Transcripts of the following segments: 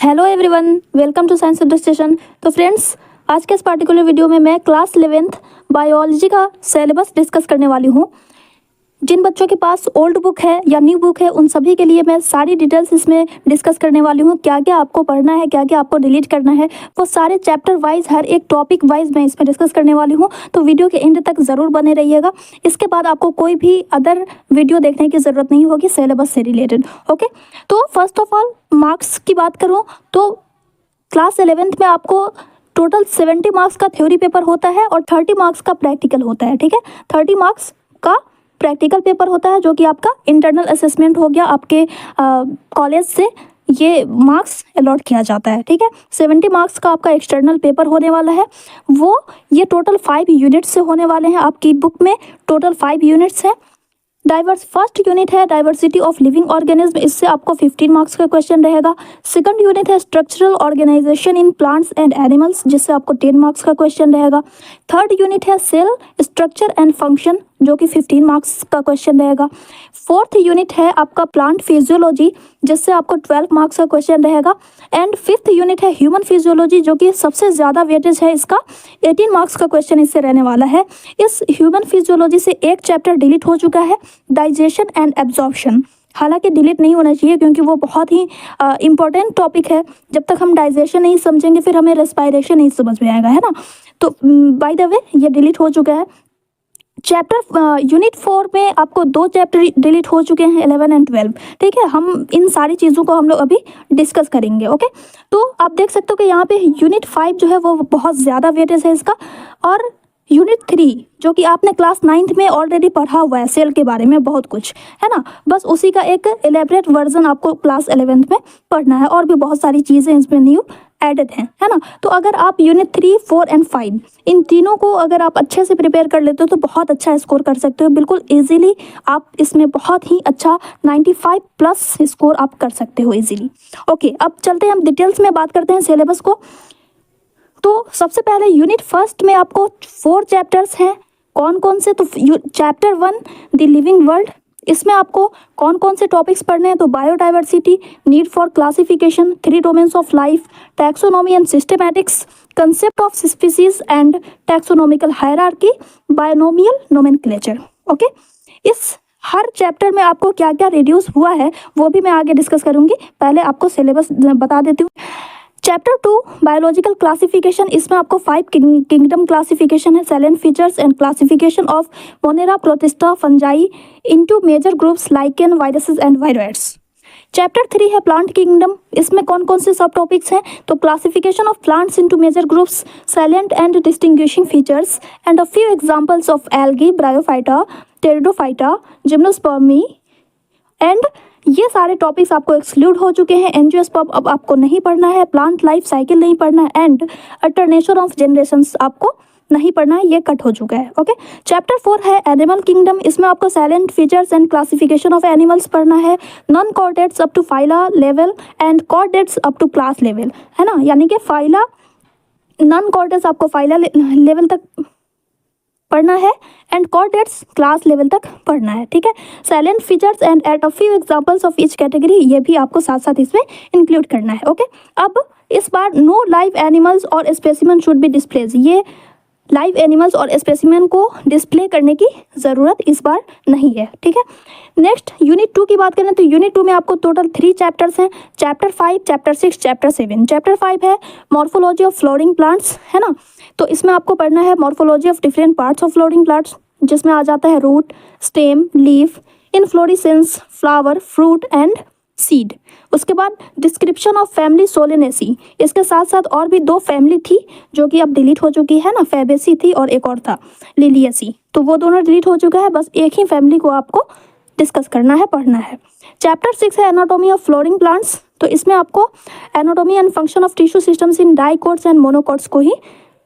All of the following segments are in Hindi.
Hello everyone, welcome to science station. तो फ्रेंड्स, आज के इस पार्टिकुलर वीडियो में मैं क्लास 11th बायोलॉजी का सिलेबस डिस्कस करने वाली हूँ। जिन बच्चों के पास ओल्ड बुक है या न्यू बुक है, उन सभी के लिए मैं सारी डिटेल्स इसमें डिस्कस करने वाली हूँ। क्या क्या आपको पढ़ना है, क्या क्या आपको डिलीट करना है, वो सारे चैप्टर वाइज, हर एक टॉपिक वाइज मैं इसमें डिस्कस करने वाली हूँ। तो वीडियो के एंड तक ज़रूर बने रहिएगा। इसके बाद आपको कोई भी अदर वीडियो देखने की ज़रूरत नहीं होगी सिलेबस से रिलेटेड। ओके, तो फर्स्ट ऑफ ऑल मार्क्स की बात करूँ तो क्लास 11th में आपको टोटल 70 मार्क्स का थ्योरी पेपर होता है और 30 मार्क्स का प्रैक्टिकल होता है। ठीक है, 30 मार्क्स का प्रैक्टिकल पेपर होता है जो कि आपका इंटरनल असेसमेंट हो गया, आपके कॉलेज से ये मार्क्स अलॉट किया जाता है। ठीक है, 70 मार्क्स का आपका एक्सटर्नल पेपर होने वाला है। वो ये टोटल 5 यूनिट्स से होने वाले हैं। आपकी बुक में टोटल 5 यूनिट्स हैं। फर्स्ट यूनिट है डाइवर्सिटी ऑफ लिविंग ऑर्गेनिज्म, इससे आपको 15 मार्क्स का क्वेश्चन रहेगा। सेकंड यूनिट है structural organisation in plants and animals, जिससे आपको 10 मार्क्स का क्वेश्चन रहेगा। थर्ड यूनिट है सेल स्ट्रक्चर एंड फंक्शन, जो कि 15 मार्क्स का क्वेश्चन रहेगा। फोर्थ यूनिट है आपका प्लांट फिजियोलॉजी, जिससे आपको 12 मार्क्स का क्वेश्चन रहेगा। एंड फिफ्थ यूनिट है ह्यूमन फिजियोलॉजी, जो कि सबसे ज़्यादा वेटेज है, इसका 18 मार्क्स का क्वेश्चन इससे रहने वाला है। इस ह्यूमन फिजियोलॉजी से एक चैप्टर डिलीट हो चुका है, डाइजेशन एंड एब्जॉर्प्शन। हालांकि डिलीट नहीं होना चाहिए क्योंकि वो बहुत ही इंपॉर्टेंट टॉपिक है। जब तक हम डाइजेशन नहीं समझेंगे फिर हमें रेस्पिरेशन नहीं समझ में आएगा, है ना। तो बाय द वे ये डिलीट हो चुका है। चैप्टर यूनिट 4 में आपको 2 चैप्टर डिलीट हो चुके हैं, 11 एंड 12। ठीक है, हम इन सारी चीज़ों को हम लोग अभी डिस्कस करेंगे। ओके, तो आप देख सकते हो कि यहाँ पे यूनिट 5 जो है वो बहुत ज़्यादा वेटेज है इसका, और यूनिट 3 जो कि आपने क्लास 9th में ऑलरेडी पढ़ा हुआ है, सेल के बारे में बहुत कुछ, है ना। बस उसी का एक एलेबरेट वर्जन आपको क्लास 11th में पढ़ना है, और भी बहुत सारी चीज़ें इसमें न्यू एडेड हैं, है ना। तो अगर आप यूनिट 3, 4 एंड 5 इन तीनों को अगर आप अच्छे से प्रिपेयर कर लेते हो तो बहुत अच्छा स्कोर कर सकते हो। बिल्कुल इजीली आप इसमें बहुत ही अच्छा 95 प्लस स्कोर आप कर सकते हो इजीली। ओके, अब चलते हैं, हम डिटेल्स में बात करते हैं सिलेबस को। तो सबसे पहले यूनिट फर्स्ट में आपको 4 चैप्टर्स हैं। कौन कौन से? तो चैप्टर 1 द लिविंग वर्ल्ड, इसमें आपको कौन कौन से टॉपिक्स पढ़ने हैं? तो biodiversity, need for classification, 3 domains of life, taxonomy and systematics, concept of species and taxonomical hierarchy, binomial nomenclature. Okay, इस हर चैप्टर में आपको क्या क्या रिड्यूस हुआ है वो भी मैं आगे डिस्कस करूंगी। पहले आपको सिलेबस बता देती हूँ। चैप्टर 2 बायोलॉजिकल क्लासिफिकेशन, इसमें आपको 5 किंगडम क्लासिफिकेशन है, salient features and classification of Monera, Protista, Fungi into major groups lichen, viruses and viroids. Chapter 3 है प्लांट किंगडम, इसमें कौन कौन से सब टॉपिक्स हैं? तो classification of plants into major groups, salient and distinguishing features and a few examples of algae, bryophyta, pteridophyta, gymnospermae. And ये सारे टॉपिक्स आपको एक्सक्लूड हो चुके हैं। एंजियोस्पर्म अब आपको नहीं पढ़ना है, प्लांट लाइफ साइकिल नहीं पढ़ना है, एंड अल्टरनेशन ऑफ जनरेशंस आपको नहीं पढ़ना है, ये कट हो चुका है। ओके, चैप्टर 4 है एनिमल किंगडम, इसमें आपको salient features and classification of animals पढ़ना है, non chordates up to phyla level and chordates up to class level, है ना। यानी कि फाइला, नॉन कॉर्डेट्स आपको फाइला लेवल तक पढ़ना है एंड कॉर्डेट्स क्लास लेवल तक पढ़ना है। ठीक है, salient features and at a few examples of each category, ये भी आपको साथ साथ इसमें इंक्लूड करना है। ओके, अब इस बार नो लाइव एनिमल्स और स्पेसिमेन शुड बी डिस्प्लेज, ये लाइव एनिमल्स और स्पेसिमेन को डिस्प्ले करने की ज़रूरत इस बार नहीं है। ठीक है, नेक्स्ट यूनिट 2 की बात करें तो यूनिट 2 में आपको टोटल 3 चैप्टर्स हैं, चैप्टर 5, चैप्टर 6, चैप्टर 7। चैप्टर 5 है मॉर्फोलॉजी ऑफ फ्लोरिंग प्लांट्स, है ना। तो इसमें आपको पढ़ना है morphology of different parts of flowering plants, जिसमें आ जाता है root, stem, leaf, inflorescence, flower, fruit and seed. उसके बाद डिस्क्रिप्शन ऑफ फैमिली सोलेनेसी, इसके साथ साथ और भी 2 फैमिली थी जो कि अब डिलीट हो चुकी है ना, फैबेसी थी और एक और था लिलियसी, तो वो दोनों डिलीट हो चुका है। बस एक ही फैमिली को आपको डिस्कस करना है, पढ़ना है। चैप्टर 6 है एनाटॉमी ऑफ फ्लोरिंग प्लांट्स, तो इसमें आपको anatomy and function of tissue systems in dicots and monocots को ही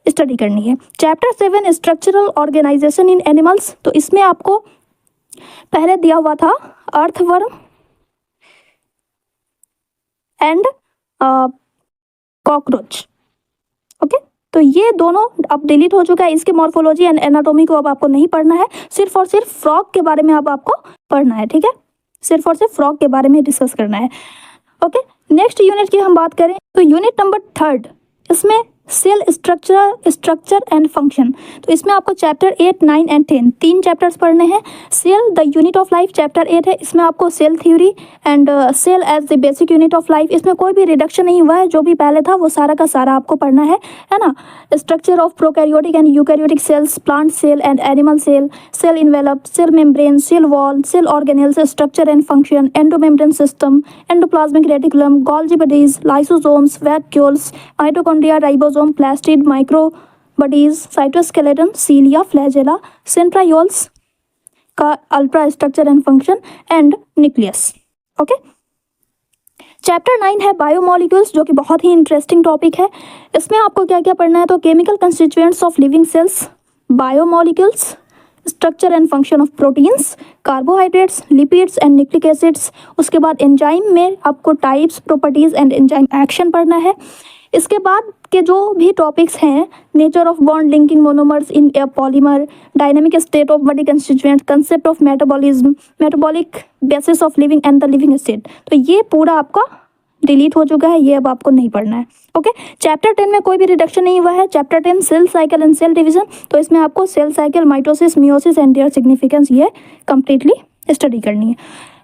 स्टडी करनी है। चैप्टर 7 स्ट्रक्चरल ऑर्गेनाइजेशन इन एनिमल्स, तो इसमें आपको पहले दिया हुआ था अर्थवर्म एंड कॉकरोच। ओके, तो ये दोनों अब डिलीट हो चुका है। इसके मॉर्फोलॉजी एंड एनाटॉमी को अब आपको नहीं पढ़ना है, सिर्फ और सिर्फ फ्रॉग के बारे में अब आपको पढ़ना है। ठीक है, सिर्फ और सिर्फ फ्रॉग के बारे में डिस्कस करना है। ओके, नेक्स्ट यूनिट की हम बात करें तो यूनिट नंबर 3 इसमें सेल स्ट्रक्चर एंड फंक्शन। तो इसमें आपको चैप्टर 8, 9 एंड 10 तीन चैप्टर्स पढ़ने हैं। Cell the unit of life chapter 8 है, इसमें आपको cell theory and cell as the basic unit of life, इसमें कोई भी रिडक्शन नहीं हुआ है, जो भी पहले था वो सारा का सारा आपको पढ़ना है ना। Structure of prokaryotic and eukaryotic cells, plant cell and animal cell, cell envelope, cell membrane, cell wall, cell organelles, structure and function, endomembrane system, endoplasmic reticulum, Golgi bodies, lysosomes, vacuoles, mitochondria, ribosome, plastid, microbodies, cytoskeleton, cilia, flagella, centrioles का ultra structure and function and nucleus. Okay, chapter 9 है बायोमोलिक्यूल्स, जो कि बहुत ही इंटरेस्टिंग टॉपिक है। इसमें आपको क्या क्या पढ़ना है तो chemical constituents of living cells, biomolecules, structure and function of proteins, carbohydrates, lipids and nucleic acids. उसके बाद एंजाइम में आपको types, properties and enzyme action पढ़ना है। इसके बाद के जो भी टॉपिक्स हैं, nature of bond linking monomers in A polymer, dynamic state of body constituent, concept of metabolism, metabolic basis of living and the living state, तो ये पूरा आपका डिलीट हो चुका है, ये अब आपको नहीं पढ़ना है। ओके, चैप्टर 10 में कोई भी रिडक्शन नहीं हुआ है। Chapter 10 cell cycle and cell division, तो इसमें आपको cell cycle, mitosis, meiosis and their significance ये कंप्लीटली स्टडी करनी है।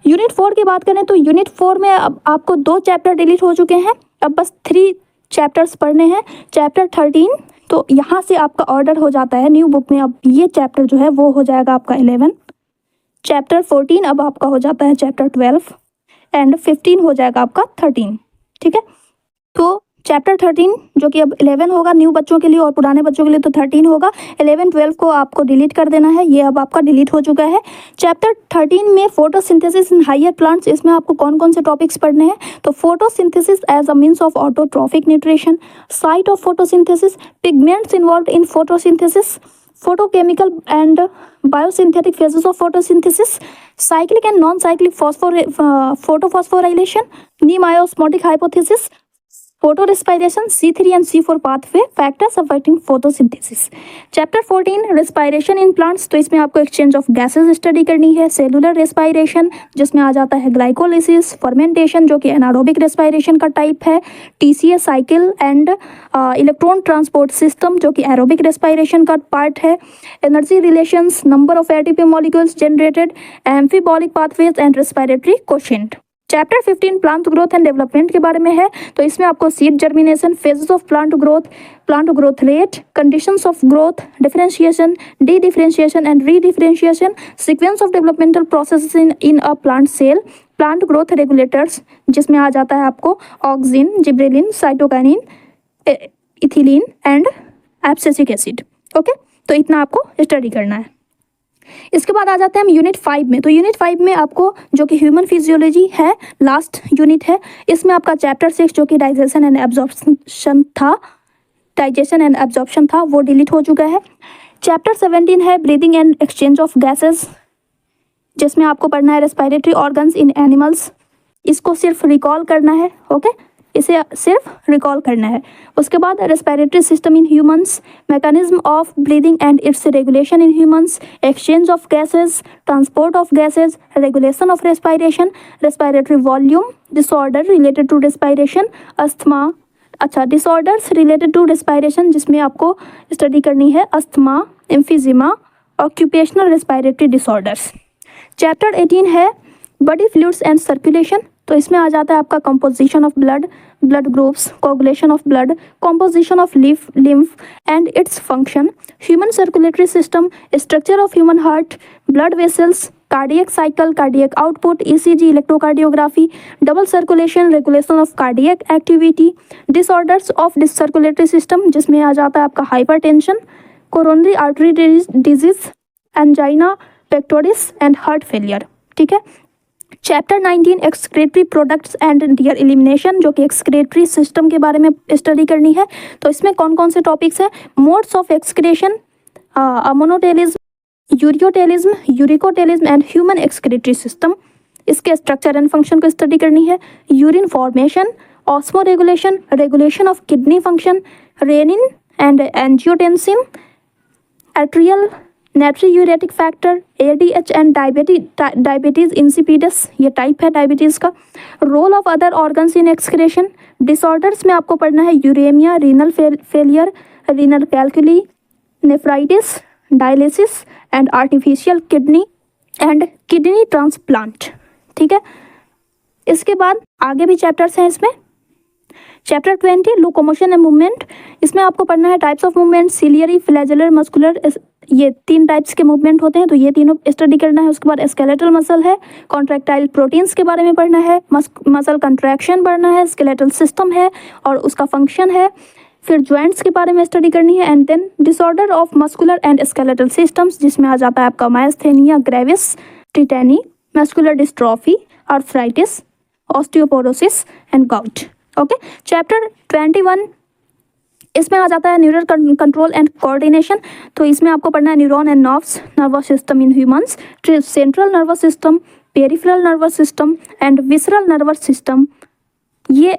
यूनिट 4 की बात करें तो यूनिट 4 में अब आपको 2 चैप्टर डिलीट हो चुके हैं, अब बस 3 चैप्टर्स पढ़ने हैं। चैप्टर 13, तो यहाँ से आपका ऑर्डर हो जाता है न्यू बुक में, अब ये चैप्टर जो है वो हो जाएगा आपका 11, चैप्टर 14 अब आपका हो जाता है चैप्टर 12 एंड 15 हो जाएगा आपका 13। ठीक है, तो चैप्टर 13 जो कि अब 11 होगा न्यू बच्चों के लिए और पुराने बच्चों के लिए तो 13 होगा। 11, 12 को आपको डिलीट कर देना है, ये अब आपका डिलीट हो चुका है। चैप्टर 13 में फोटोसिंथेसिस इन हायर प्लांट्स, इसमें आपको कौन कौन से टॉपिक्स पढ़ने हैं तो photosynthesis as a means of autotrophic nutrition, site of photosynthesis, pigments involve in photosynthesis, photochemical and biosynthetic phases of photosynthesis, cyclic and non-cyclic photophosphorylation, nemiosmotic hypothesis, photorespiration, C3 and C4 pathway factors affecting photosynthesis। Chapter 14 respiration in plants, तो इसमें आपको एक्सचेंज ऑफ गैसेज स्टडी करनी है। सेलुलर रेस्पायरेशन जिसमें आ जाता है ग्लाइकोलिसिस, फर्मेंटेशन जो कि एनारोबिक रेस्पायरेशन का टाइप है, TCA cycle and electron transport system जो कि एरोबिक रेस्पायरेशन का पार्ट है, energy relations, number of ATP molecules generated, amphibolic pathways and respiratory quotient. Chapter 15 plant growth and development के बारे में है, तो इसमें आपको seed germination, phases of plant growth rate, conditions of growth, differentiation, dedifferentiation and redifferentiation, sequence of developmental process in a plant cell, plant growth regulators जिसमें आ जाता है आपको auxin, gibberellin, cytokinin, ethylene and abscisic acid. Okay, तो इतना आपको स्टडी करना है। इसके बाद आ जाते हैं हम यूनिट 5 में, तो यूनिट 5 में आपको जो कि ह्यूमन फिजियोलॉजी है, लास्ट यूनिट है, इसमें आपका चैप्टर 6 जो कि डाइजेशन एंड एब्जॉर्प्शन था वो डिलीट हो चुका है। चैप्टर 17 है breathing and exchange of gases, जिसमें आपको पढ़ना है रेस्पिरेटरी ऑर्गन्स इन एनिमल्स, इसको सिर्फ रिकॉल करना है। ओके, इसे सिर्फ रिकॉल करना है। उसके बाद respiratory system in humans, mechanism of breathing and its regulation in humans, exchange of gases, transport of gases, regulation of respiration, respiratory volume, disorder related to respiration, asthma, अच्छा डिसऑर्डर्स रिलेटेड टू रेस्पिरेशन जिसमें आपको स्टडी करनी है asthma, emphysema, occupational respiratory disorders. Chapter 18 है बॉडी फ्लूइड्स एंड सर्कुलेशन, तो इसमें आ जाता है आपका composition of blood groups, coagulation of blood, composition of lymph and its function, human circulatory system, structure of human heart, blood vessels, cardiac cycle, cardiac output, ECG, electrocardiography, double circulation, regulation of cardiac activity, disorders of circulatory system जिसमें आ जाता है आपका hypertension, coronary artery disease, angina pectoris and heart failure. ठीक है, chapter 19 excretory products and their elimination, जो कि एक्सक्रेटरी सिस्टम के बारे में स्टडी करनी है। तो इसमें कौन कौन से टॉपिक्स हैं, modes of excretion, ammonotelism, ureotelism, uricotelism and human excretory system, इसके स्ट्रक्चर एंड फंक्शन को स्टडी करनी है। Urine formation, osmoregulation, regulation of kidney function, renin and angiotensin, atrial natriuretic factor, ADH and diabetes insipidus, ये टाइप है डायबिटीज़ का। Role of other organs in excretion, disorders में आपको पढ़ना है uremia, renal failure, renal calculi, nephritis, dialysis and artificial kidney and kidney transplant. ठीक है, इसके बाद आगे भी चैप्टर्स हैं इसमें। चैप्टर 20 लोकोमोशन एंड मूवमेंट, इसमें आपको पढ़ना है types of movement, ciliary, flagellar, muscular, ये 3 टाइप्स के मूवमेंट होते हैं, तो ये तीनों स्टडी करना है। उसके बाद स्केलेटल मसल है, कॉन्ट्रैक्टाइल प्रोटीन्स के बारे में पढ़ना है, मसल कंट्रैक्शन पढ़ना है, स्केलेटल सिस्टम है और उसका फंक्शन है, फिर जॉइंट्स के बारे में स्टडी करनी है, and then disorder of muscular and skeletal systems, जिसमें आ जाता है आपका myasthenia gravis, tetany, muscular dystrophy, arthritis, osteoporosis and gout. Okay, chapter 21 इसमें आ जाता है न्यूरल कंट्रोल एंड कोऑर्डिनेशन, तो इसमें आपको पढ़ना है neuron and nerves, nervous system in humans, central nervous system, peripheral nervous system and visceral nervous system. ये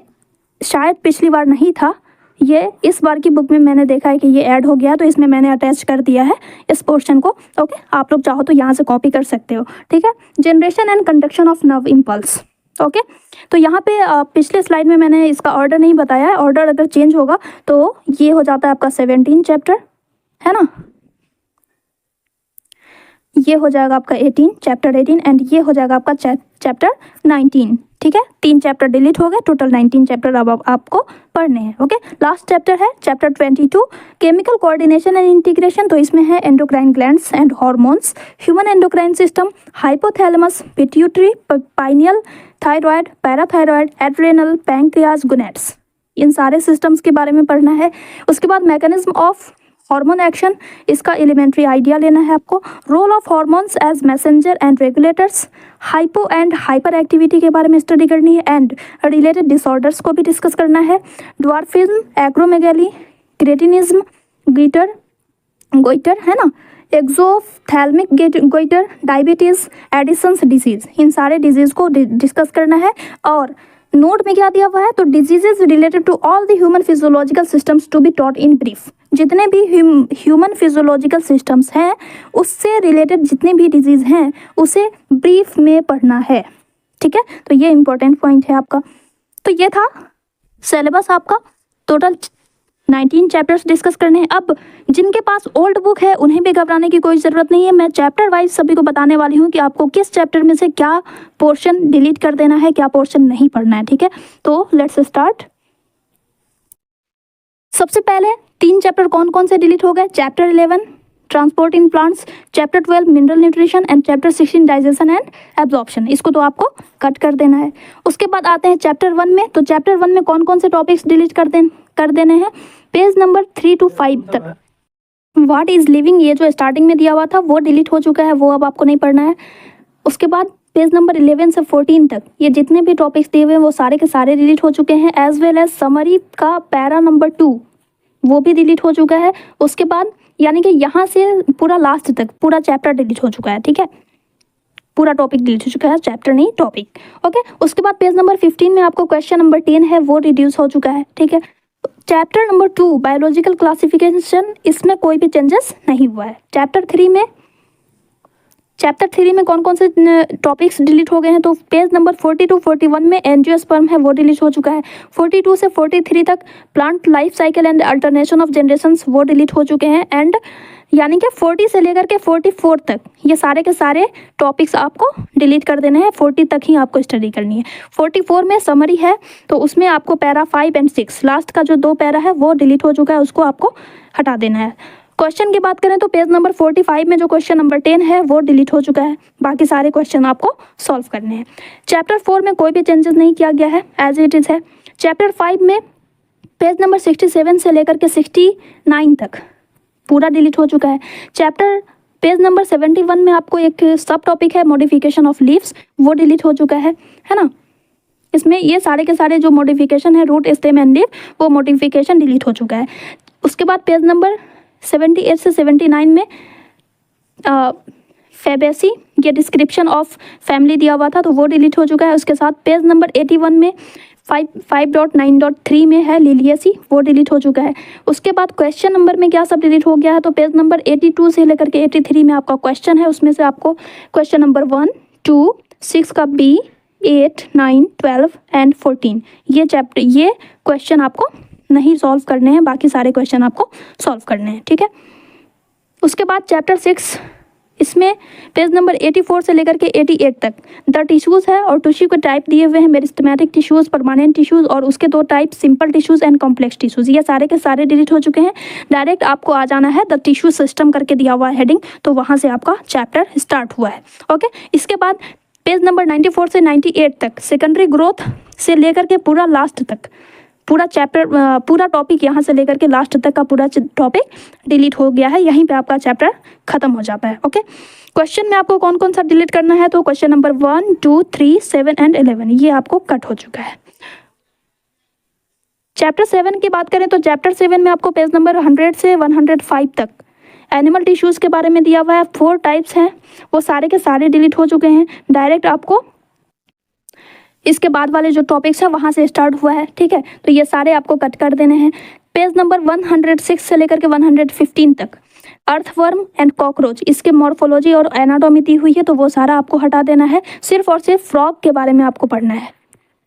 शायद पिछली बार नहीं था, ये इस बार की बुक में मैंने देखा है कि ये ऐड हो गया, तो इसमें मैंने अटैच कर दिया है इस पोर्शन को। ओके, आप लोग चाहो तो यहाँ से कॉपी कर सकते हो। ठीक है, generation and conduction of nerve impulse. Okay, तो यहाँ पे पिछले स्लाइड में मैंने इसका ऑर्डर नहीं बताया है, ऑर्डर अगर चेंज होगा तो ये हो जाता है आपका 17 चैप्टर, है ना, ये हो जाएगा आपका 18 चैप्टर 18 एंड ये हो जाएगा आपका चैप्टर 19। ठीक है, 3 चैप्टर डिलीट हो गए, टोटल 19 चैप्टर अब आपको पढ़ने हैं। ओके, लास्ट चैप्टर है chapter 22 chemical coordination and integration, तो इसमें है endocrine glands and hormones, human endocrine system, hypothalamus, pituitary, pineal, thyroid, parathyroid, adrenal, pancreas, gonads, इन सारे सिस्टम्स के बारे में पढ़ना है। उसके बाद मैकेनिज्म ऑफ हार्मोन एक्शन, इसका एलिमेंट्री आइडिया लेना है आपको। Role of hormones as messenger and regulators, hypo and hyper activity के बारे में स्टडी करनी है एंड रिलेटेड डिसऑर्डर्स को भी डिस्कस करना है। ड्वार्फिज्म, एक्रोमेगैली, क्रेटिनिज्म, गोइटर है ना, एक्सोथैल्मिक गोइटर, डायबिटीज, एडिसन्स डिजीज, इन सारे डिजीज को डिस्कस करना है। और नोट में क्या दिया हुआ है, तो diseases related to all the human physiological systems to be taught in brief, जितने भी ह्यूमन फिजियोलॉजिकल सिस्टम्स हैं उससे रिलेटेड जितने भी डिजीज हैं उसे ब्रीफ में पढ़ना है। ठीक है, तो ये इंपॉर्टेंट पॉइंट है आपका। तो ये था सिलेबस आपका, टोटल 19 चैप्टर्स डिस्कस करने हैं। अब जिनके पास ओल्ड बुक है उन्हें भी घबराने की कोई ज़रूरत नहीं है, मैं चैप्टर वाइज सभी को बताने वाली हूँ कि आपको किस चैप्टर में से क्या पोर्शन डिलीट कर देना है, क्या पोर्शन नहीं पढ़ना है। ठीक है, तो लेट्स स्टार्ट। सबसे पहले 3 चैप्टर कौन कौन से डिलीट हो गए, chapter 11 transport in plants, chapter 12 mineral nutrition and chapter 16 digestion and absorption, इसको तो आपको कट कर देना है। उसके बाद आते हैं चैप्टर 1 में, तो चैप्टर 1 में कौन कौन से टॉपिक्स डिलीट कर देने हैं, पेज नंबर 3 to 5 तक। व्हाट इज लिविंग, ये जो स्टार्टिंग में दिया हुआ था वो डिलीट हो चुका है, वो अब आपको नहीं पढ़ना है। उसके बाद पेज नंबर 11 से 14 तक ये जितने भी टॉपिक्स दिए हुए हैं वो सारे के सारे डिलीट हो चुके हैं, एज वेल एज समरी का पैरा नंबर 2 वो भी डिलीट हो चुका है। उसके बाद यानी कि यहाँ से पूरा लास्ट तक पूरा चैप्टर डिलीट हो चुका है। ठीक है, पूरा टॉपिक डिलीट हो चुका है, चैप्टर नहीं टॉपिक। ओके, उसके बाद पेज नंबर 15 में आपको क्वेश्चन नंबर 10 है वो रिड्यूस हो चुका है। ठीक है, चैप्टर नंबर 2 बायोलॉजिकल क्लासिफिकेशन, इसमें कोई भी चेंजेस नहीं हुआ है। चैप्टर 3 में कौन कौन से टॉपिक्स डिलीट हो गए हैं, तो पेज नंबर 40 to 41 में एंजियोस्पर्म है वो डिलीट हो चुका है। 42 से 43 तक plant life cycle and alternation of generations वो डिलीट हो चुके हैं, एंड यानी कि 40 से लेकर के 44 तक ये सारे के सारे टॉपिक्स आपको डिलीट कर देने हैं, 40 तक ही आपको स्टडी करनी है। 44 में समरी है, तो उसमें आपको पैरा 5 and 6 लास्ट का जो 2 पैरा है वो डिलीट हो चुका है, उसको आपको हटा देना है। क्वेश्चन की बात करें तो पेज नंबर 45 में जो क्वेश्चन नंबर 10 है वो डिलीट हो चुका है, बाकी सारे क्वेश्चन आपको सॉल्व करने हैं। चैप्टर 4 में कोई भी चेंजेस नहीं किया गया है, एज इट इज़ है। चैप्टर 5 में पेज नंबर 67 से लेकर के 69 तक पूरा डिलीट हो चुका है। चैप्टर पेज नंबर 71 में आपको एक सब टॉपिक है मॉडिफिकेशन ऑफ लीव्स, वो डिलीट हो चुका है ना। इसमें ये सारे के सारे जो मॉडिफिकेशन है रूट, स्टेम एंड लीफ, वो मॉडिफिकेशन डिलीट हो चुका है। उसके बाद पेज नंबर 78 से 79 में फेबेसी, ये डिस्क्रिप्शन ऑफ फैमिली दिया हुआ था तो वो डिलीट हो चुका है। उसके साथ पेज नंबर 81 में 5.9.3 में है लिलियसी, वो डिलीट हो चुका है। उसके बाद क्वेश्चन नंबर में क्या सब डिलीट हो गया है, तो पेज नंबर 82 से लेकर के 83 में आपका क्वेश्चन है, उसमें से आपको क्वेश्चन नंबर 1, 2, 6 का बी, 8, 9, 12 एंड 14 ये क्वेश्चन आपको नहीं सॉल्व करने हैं, बाकी सारे क्वेश्चन आपको सॉल्व करने हैं, ठीक है। उसके बाद चैप्टर 6, इसमें पेज नंबर 84 से लेकर के 88 तक द टिश्यूज़ है और टिश्यू के टाइप दिए हुए हैं, मेरिस्टेमेटिक टिश्यूज़, परमानेंट टिश्यूज़ और उसके 2 type simple tissues and complex tissues. ये सारे के सारे डिलीट हो चुके हैं। डायरेक्ट आपको आ जाना है द टिश्यू सिस्टम करके दिया हुआ है हेडिंग, तो वहाँ से आपका चैप्टर स्टार्ट हुआ है, ओके। इसके बाद पेज नंबर 94 से 98 तक सेकेंडरी ग्रोथ से लेकर के पूरा लास्ट तक पूरा चैप्टर, पूरा टॉपिक यहाँ से लेकर के लास्ट तक का पूरा टॉपिक डिलीट हो गया है। यहीं पे आपका चैप्टर खत्म हो जाता है, ओके। क्वेश्चन में आपको कौन कौन सा डिलीट करना है, तो क्वेश्चन नंबर 1, 2, 3, 7 एंड 11 ये आपको कट हो चुका है। चैप्टर 7 की बात करें तो चैप्टर 7 में आपको पेज नंबर 100 से 105 तक एनिमल टिश्यूज़ के बारे में दिया हुआ है। 4 टाइप्स हैं, वो सारे के सारे डिलीट हो चुके हैं। डायरेक्ट आपको इसके बाद वाले जो टॉपिक्स है वहाँ से स्टार्ट हुआ है, ठीक है। तो ये सारे आपको कट कर देने हैं। पेज नंबर 106 से लेकर के 115 तक अर्थवर्म एंड कॉकरोच, इसके मॉर्फोलॉजी और एनाटॉमी दी हुई है, तो वो सारा आपको हटा देना है। सिर्फ और सिर्फ फ्रॉग के बारे में आपको पढ़ना है,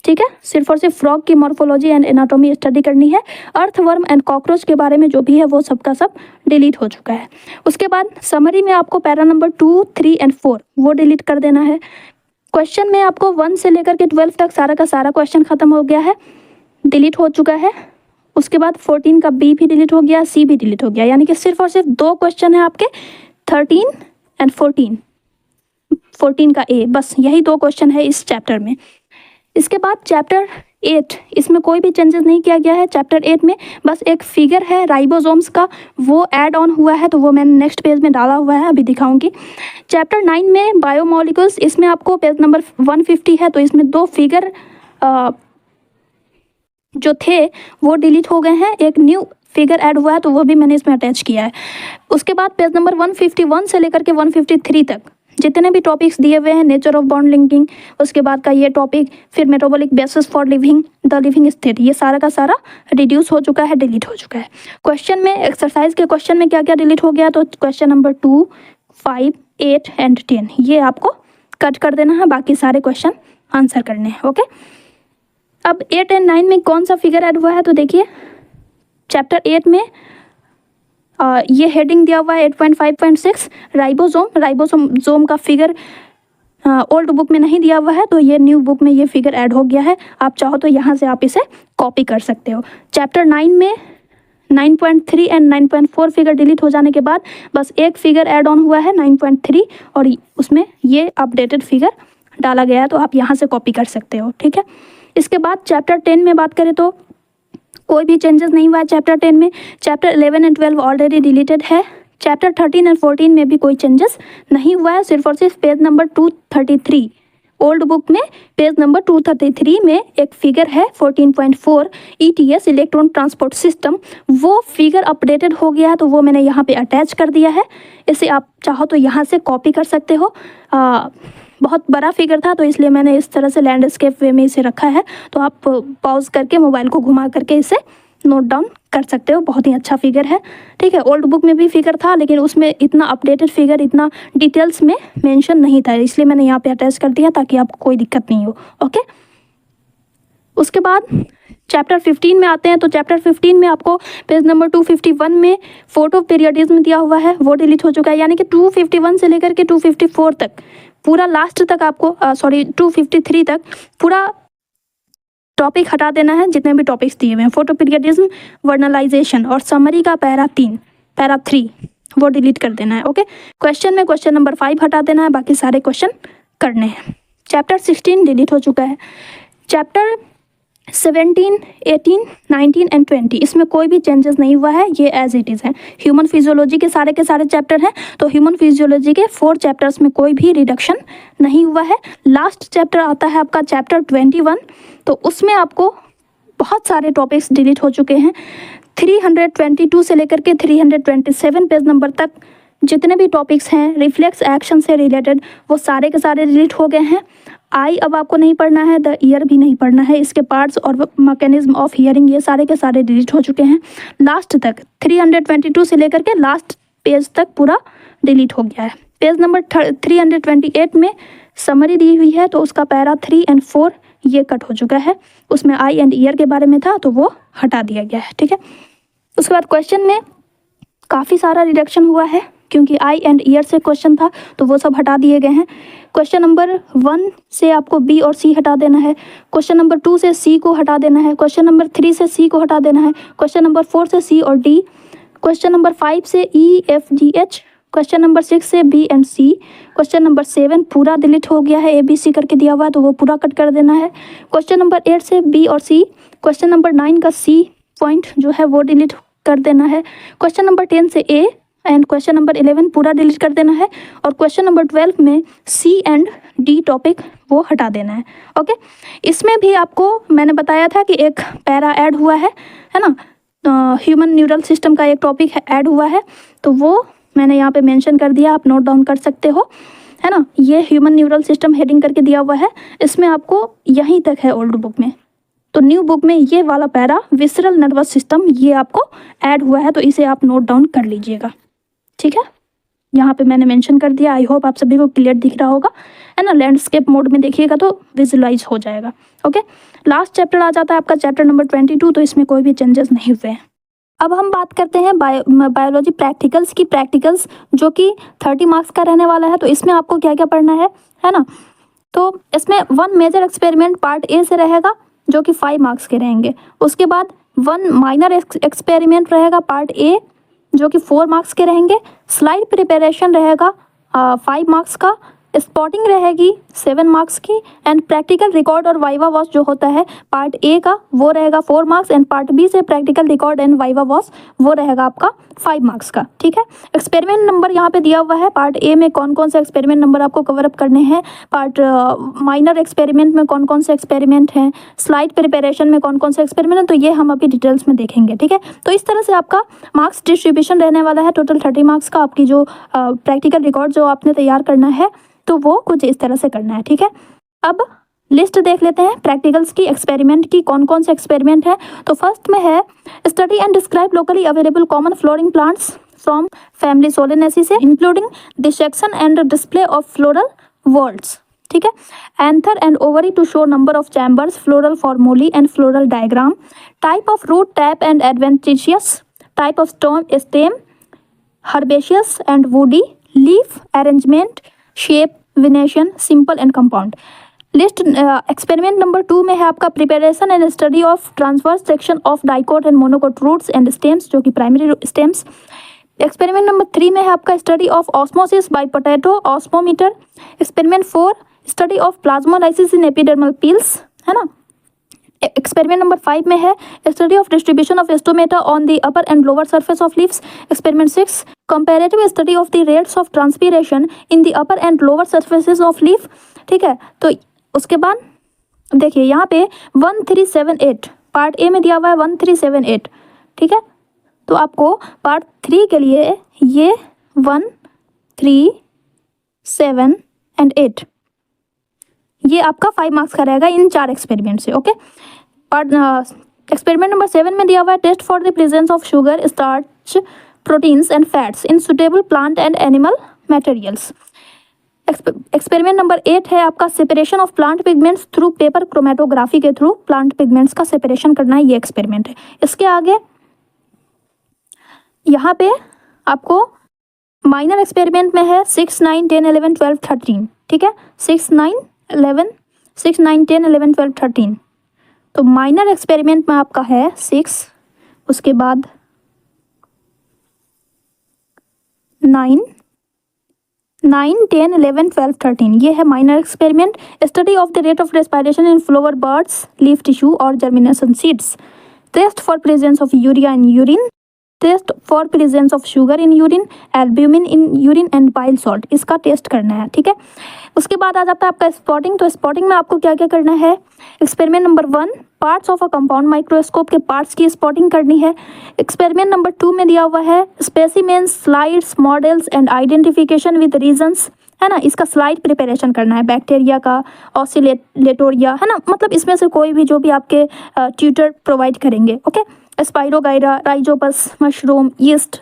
ठीक है। सिर्फ और सिर्फ फ्रॉग की मॉर्फोलॉजी एंड एनाटॉमी स्टडी करनी है। अर्थवर्म एंड कॉकरोच के बारे में जो भी है वो सबका सब डिलीट हो चुका है। उसके बाद समरी में आपको पैरा नंबर 2, 3 एंड 4 वो डिलीट कर देना है। क्वेश्चन में आपको 1 से लेकर के 12 तक सारा का सारा क्वेश्चन खत्म हो गया है, डिलीट हो चुका है। उसके बाद 14 का बी भी डिलीट हो गया, सी भी डिलीट हो गया, यानी कि सिर्फ और सिर्फ 2 क्वेश्चन है आपके 13 एंड 14 का ए, बस यही 2 क्वेश्चन है इस चैप्टर में। इसके बाद चैप्टर 8, इसमें कोई भी चेंजेस नहीं किया गया है। चैप्टर 8 में बस एक फिगर है राइबोसोम्स का, वो ऐड ऑन हुआ है, तो वो मैंने नेक्स्ट पेज में डाला हुआ है, अभी दिखाऊंगी। चैप्टर 9 में बायोमोलिक्यूल्स, इसमें आपको पेज नंबर 150 है, तो इसमें 2 फिगर जो थे वो डिलीट हो गए हैं, एक न्यू फिगर ऐड हुआ है, तो वो भी मैंने इसमें अटैच किया है। उसके बाद पेज नंबर 151 से लेकर के 153 तक जितने भी टॉपिक्स दिए हुए हैं, नेचर ऑफ बॉन्ड लिंकिंग, उसके बाद का ये टॉपिक, फिर metabolic basis for living, the living state, ये सारा का सारा रिड्यूस हो चुका है, डिलीट हो चुका है। क्वेश्चन में एक्सरसाइज के क्वेश्चन में क्या क्या डिलीट हो गया, तो क्वेश्चन नंबर 2, 5, 8 एंड 10 ये आपको कट कर देना है, बाकी सारे क्वेश्चन आंसर करने हैं, ओके। अब 8 एंड 9 में कौन सा फिगर ऐड हुआ है, तो देखिए चैप्टर 8 में ये हेडिंग दिया हुआ है 8.5.6 राइबोसोम का फिगर ओल्ड बुक में नहीं दिया हुआ है, तो ये न्यू बुक में ये फिगर ऐड हो गया है। आप चाहो तो यहाँ से आप इसे कॉपी कर सकते हो। चैप्टर 9 में 9.3 एंड 9.4 फिगर डिलीट हो जाने के बाद बस एक फिगर ऐड ऑन हुआ है 9.3 और उसमें ये अपडेटेड फिगर डाला गया है, तो आप यहाँ से कॉपी कर सकते हो, ठीक है। इसके बाद चैप्टर 10 में बात करें तो कोई भी चेंजेस नहीं हुआ है चैप्टर 10 में। चैप्टर 11 एंड 12 ऑलरेडी डिलीटेड है। चैप्टर 13 एंड 14 में भी कोई चेंजेस नहीं हुआ है, सिर्फ और सिर्फ पेज नंबर 233 ओल्ड बुक में पेज नंबर 233 में एक फिगर है 14.4 ETS इलेक्ट्रॉन ट्रांसपोर्ट सिस्टम, वो फिगर अपडेटेड हो गया है, तो वो मैंने यहाँ पे अटैच कर दिया है। इसे आप चाहो तो यहाँ से कॉपी कर सकते हो। बहुत बड़ा फिगर था तो इसलिए मैंने इस तरह से लैंडस्केप वे में इसे रखा है, तो आप पॉज करके मोबाइल को घुमा करके इसे नोट डाउन कर सकते हो। बहुत ही अच्छा फिगर है, ठीक है। ओल्ड बुक में भी फिगर था लेकिन उसमें इतना अपडेटेड फिगर इतना डिटेल्स में मेंशन नहीं था, इसलिए मैंने यहाँ पे अटैच कर दिया ताकि आपको कोई दिक्कत नहीं हो, ओके। उसके बाद चैप्टर 15 में आते हैं, तो चैप्टर 15 में आपको पेज नंबर 251 में फोटो पीरियडिज्म दिया हुआ है, वो डिलीट हो चुका है, यानी कि 251 से लेकर के 254 तक पूरा लास्ट तक आपको 253 तक पूरा टॉपिक हटा देना है, जितने भी टॉपिक्स दिए हुए हैं। फोटो पीरियडिज्म, वर्नलाइजेशन और समरी का पैरा 3 वो डिलीट कर देना है, ओके। क्वेश्चन में क्वेश्चन नंबर 5 हटा देना है, बाकी सारे क्वेश्चन करने हैं। चैप्टर 16 डिलीट हो चुका है। चैप्टर 17, 18, 19 एंड 20 इसमें कोई भी चेंजेस नहीं हुआ है, ये एज इट इज़ है। ह्यूमन फिजियोलॉजी के सारे चैप्टर हैं, तो ह्यूमन फिजियोलॉजी के 4 चैप्टर्स में कोई भी रिडक्शन नहीं हुआ है। लास्ट चैप्टर आता है आपका चैप्टर 21, तो उसमें आपको बहुत सारे टॉपिक्स डिलीट हो चुके हैं। 322 से लेकर के 327 पेज नंबर तक जितने भी टॉपिक्स हैं रिफ्लेक्स एक्शन से रिलेटेड वो सारे के सारे डिलीट हो गए हैं। आई अब आपको नहीं पढ़ना है, द ईयर भी नहीं पढ़ना है, इसके पार्ट्स और मैकेनिज्म ऑफ हियरिंग ये सारे के सारे डिलीट हो चुके हैं। लास्ट तक 322 से लेकर के लास्ट पेज तक पूरा डिलीट हो गया है। पेज नंबर 328 में समरी दी हुई है, तो उसका पैरा 3 और 4 ये कट हो चुका है। उसमें आई एंड ईयर के बारे में था तो वो हटा दिया गया है, ठीक है। उसके बाद क्वेश्चन में काफ़ी सारा रिडक्शन हुआ है, क्योंकि आई एंड ईयर से क्वेश्चन था तो वो सब हटा दिए गए हैं। क्वेश्चन नंबर 1 से आपको बी और सी हटा देना है, क्वेश्चन नंबर 2 से सी को हटा देना है, क्वेश्चन नंबर 3 से सी को हटा देना है, क्वेश्चन नंबर 4 से सी और डी, क्वेश्चन नंबर 5 से E F G H, question number 6 से B and C, question number 7 पूरा डिलीट हो गया है, ए बी सी करके दिया हुआ है तो वो पूरा कट कर देना है। क्वेश्चन नंबर 8 से बी और सी, क्वेश्चन नंबर 9 का सी पॉइंट जो है वो डिलीट कर देना है, क्वेश्चन नंबर 10 से ए एंड क्वेश्चन नंबर 11 पूरा डिलीट कर देना है, और क्वेश्चन नंबर 12 में सी एंड डी टॉपिक वो हटा देना है। ओके, इसमें भी आपको मैंने बताया था कि एक पैरा ऐड हुआ है ना, ह्यूमन न्यूरल सिस्टम का एक टॉपिक ऐड हुआ है, तो वो मैंने यहाँ पे मेंशन कर दिया, आप नोट डाउन कर सकते हो, है ना। ये ह्यूमन न्यूरल सिस्टम हेडिंग करके दिया हुआ है, इसमें आपको यहीं तक है ओल्ड बुक में। तो न्यू बुक में ये वाला पैरा विसरल नर्वस सिस्टम ये आपको ऐड हुआ है, तो इसे आप नोट डाउन कर लीजिएगा, ठीक है। यहाँ पे मैंने मेंशन कर दिया। आई होप आप सभी को क्लियर दिख रहा होगा, है ना। लैंडस्केप मोड में देखिएगा तो विजुअलाइज हो जाएगा। ओके, लास्ट चैप्टर आ जाता है आपका चैप्टर नंबर 22, तो इसमें कोई भी चेंजेस नहीं हुए हैं। अब हम बात करते हैं बायोलॉजी प्रैक्टिकल्स की। प्रैक्टिकल्स जो कि 30 मार्क्स का रहने वाला है, तो इसमें आपको क्या क्या पढ़ना है ना। तो इसमें 1 मेजर एक्सपेरिमेंट पार्ट ए से रहेगा जो कि 5 मार्क्स के रहेंगे। उसके बाद 1 माइनर एक्सपेरिमेंट रहेगा पार्ट ए जो कि 4 मार्क्स के रहेंगे। स्लाइड प्रिपरेशन रहेगा 5 मार्क्स का। स्पॉटिंग रहेगी 7 मार्क्स की। एंड प्रैक्टिकल रिकॉर्ड और वाइवा वॉश जो होता है पार्ट ए का वो रहेगा 4 मार्क्स। एंड पार्ट बी से practical record and viva wash वो रहेगा आपका 5 मार्क्स का, ठीक है। एक्सपेरिमेंट नंबर यहाँ पे दिया हुआ है, पार्ट ए में कौन कौन से एक्सपेरिमेंट नंबर आपको कवर अप करने हैं, पार्ट माइनर एक्सपेरिमेंट में कौन कौन से एक्सपेरिमेंट हैं, स्लाइड प्रिपरेशन में कौन कौन से एक्सपेरिमेंट हैं, तो ये हम अभी डिटेल्स में देखेंगे, ठीक है। तो इस तरह से आपका मार्क्स डिस्ट्रीब्यूशन रहने वाला है। टोटल 30 मार्क्स का आपकी जो प्रैक्टिकल रिकॉर्ड जो आपने तैयार करना है तो वो कुछ इस तरह से करना है, ठीक है। अब लिस्ट देख लेते हैं प्रैक्टिकल्स की, एक्सपेरिमेंट की, कौन कौन से एक्सपेरिमेंट है। तो फर्स्ट में है study and describe locally available common flowering plants from family solanaceae से including dissection and display of floral whorls, ठीक है। Anther and ovary to show number of chambers, floral formulae and floral diagram, type of root tap and adventitious, type of stem, herbaceous and woody, leaf arrangement, shape, venation, simple and compound. List experiment number 2 में है आपका preparation and study of transverse section of dicot and monocot roots and stems जो कि प्राइमरी स्टेम्स। एक्सपेरिमेंट नंबर 3 में है आपका study of osmosis by potato osmometer. Experiment 4 study of plasmolysis in epidermal peels, है ना। एक्सपेरिमेंट नंबर 5 में है study of distribution of stomata on the upper and lower surface of leaves. Experiment 6 comparative study of the rates of transpiration in the upper and lower surfaces of leaf, ठीक है। तो उसके बाद देखिए यहाँ पे 1378 पार्ट ए में दिया हुआ है 1378, ठीक है। तो आपको पार्ट 3 के लिए ये 1, 3, 7 एंड 8 ये आपका 5 मार्क्स का रहेगा इन 4 एक्सपेरिमेंट से, ओके। पार्ट एक्सपेरिमेंट नंबर 7 में दिया हुआ है test for the presence of sugar, starch, proteins and fats in suitable plant and animal materials. Experiment number 8 है आपका separation of plant pigments through paper chromatography के थ्रू प्लांट पिगमेंट्स का सेपरेशन करना है, ये एक्सपेरिमेंट है। इसके आगे यहाँ पे आपको माइनर एक्सपेरिमेंट में है 6, 9, 10, 11, 12, 13, ठीक है। 6, 9, 10, 11, 12, 13। तो माइनर एक्सपेरिमेंट में आपका है 6, उसके बाद 9, 10, 11, 12, 13 ये है minor experiment. Study of the rate of respiration in flower buds, leaf tissue और germination seeds. Test for presence of urea in urine. Test for presence of sugar in urine, albumin in urine and bile salt, इसका टेस्ट करना है, ठीक है। उसके बाद आ जाता है आपका स्पॉटिंग। तो स्पॉटिंग में आपको क्या क्या करना है। Experiment number 1, parts of a compound microscope के पार्ट्स की स्पॉटिंग करनी है। एक्सपेरिमेंट नंबर 2 में दिया हुआ है specimens, slides, models and identification with reasons, है ना। इसका स्लाइड प्रिपरेशन करना है बैक्टीरिया का, ऑसिलेटोरिया, है ना, मतलब इसमें से कोई भी जो भी आपके ट्यूटर प्रोवाइड करेंगे, okay. Spirogyra, rhizopus, mushroom, yeast,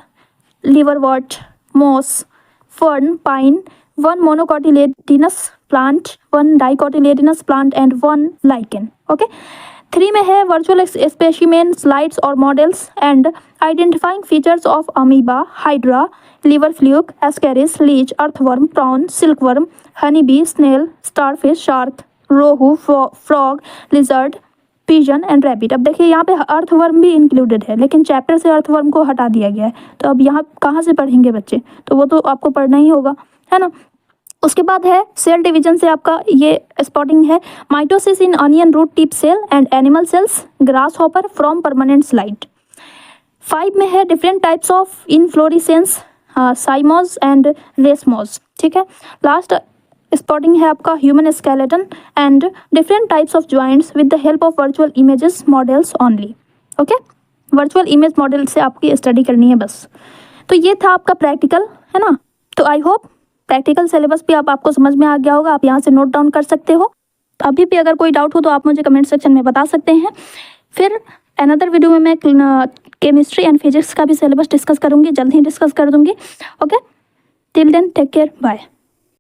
liverwort, moss, fern, pine, 1 monocotyledonous plant, 1 dicotyledonous plant and 1 lichen, okay. 3 में है वर्चुअल स्पेसिमेन, स्लाइड्स और models and identifying features of amoeba, hydra, liver fluke, ascaris, leech, earthworm, prawn, silkworm, honey bee, snail, starfish, shark, rohu, frog, lizard, pigeon and rabbit. अब देखिए यहाँ पे अर्थवर्म भी इंक्लूडेड है, लेकिन चैप्टर से अर्थवर्म को हटा दिया गया है। तो अब यहाँ कहाँ से पढ़ेंगे बच्चे, तो वो तो आपको पढ़ना ही होगा, है ना। उसके बाद है सेल डिवीजन से आपका ये स्पॉटिंग है। Mitosis in onion root tip cell and animal cells, grasshopper from permanent slide. 5 में है different types of inflorescence, cymose and racemose, ठीक है। लास्ट स्पॉटिंग है आपका human skeleton and different types of joints with the help of virtual images models only, okay. Virtual image model से आपकी स्टडी करनी है बस। तो ये था आपका प्रैक्टिकल, है ना। तो आई होप प्रैक्टिकल सिलेबस भी आपको समझ में आ गया होगा। आप यहाँ से नोट डाउन कर सकते हो। अभी भी अगर कोई डाउट हो तो आप मुझे कमेंट सेक्शन में बता सकते हैं। फिर अनदर वीडियो में मैं केमिस्ट्री एंड फिजिक्स का भी सिलेबस डिस्कस करूँगी, जल्द ही डिस्कस कर दूँगी, okay. Till then take care, bye.